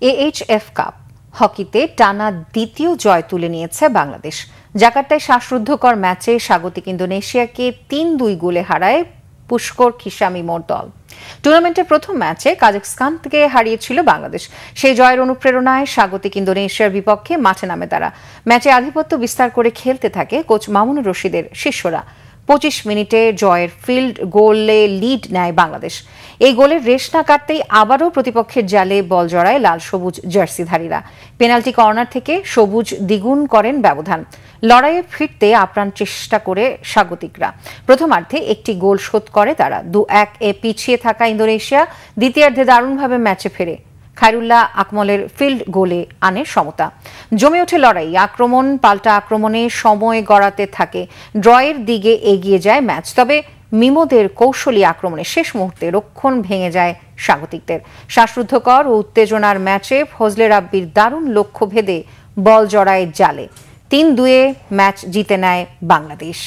AHF cup হকিতে টানা দ্বিতীয় জয় তুলে নিয়েছে বাংলাদেশ। জাকার্তায় শ্বাসরুদ্ধকর ম্যাচে স্বাগতিক ইন্দোনেশিয়াকে ৩-২ গোলে হারায় পুষ্কর খিসামিমোর দল। টুর্নামেন্টের প্রথম ম্যাচে কাজাখস্তানকে হারিয়েছিল বাংলাদেশ। সেই জয়ের অনুপ্রেরণায় স্বাগতিক ইন্দোনেশিয়ার বিপক্ষে মাঠে নামে তারা। ম্যাচে আধিপত্য বিস্তার করে খেলতে থাকে কোচ মামুনুর রশিদের শিষ্যরা। ২৫ মিনিটে জয়ের ফিল্ড গোলে লিড নেয় বাংলাদেশ। এই গোলের রেশ না কাটতেই আবারও প্রতিপক্ষের জালে বল জড়ায় লাল সবুজ জার্সিধারীরা। পেনাল্টি কর্নার থেকে সবুজ দ্বিগুণ করেন ব্যবধান। লড়াইয়ে ফিরতে আপ্রাণ চেষ্টা করে স্বাগতিকরা। প্রথমার্ধে একটি গোল শোধ করে তারা। ২-১ পিছিয়ে থাকা ইন্দোনেশিয়া দ্বিতীয়ার্ধে দারুণভাবে ম্যাচে ফেরে। খায়রুল্লাহ আকমলের ফিল্ড গোলে আনে সমতা। জমে ওঠে লড়াই, আক্রমণ পাল্টা আক্রমণে সময় গড়াতে থাকে। ড্রয়ের দিকে এগিয়ে যায় ম্যাচ। তবে মিমোদের কৌশলী আক্রমণে শেষ মুহূর্তে রক্ষণ ভেঙে যায় স্বাগতিকদের। শ্বাসরুদ্ধকর ও উত্তেজনার ম্যাচে ফজলে রাব্বির দারুণ লক্ষ্য ভেদে বল জড়ায় জালে। ৩-২ ম্যাচ জিতে নেয় বাংলাদেশ।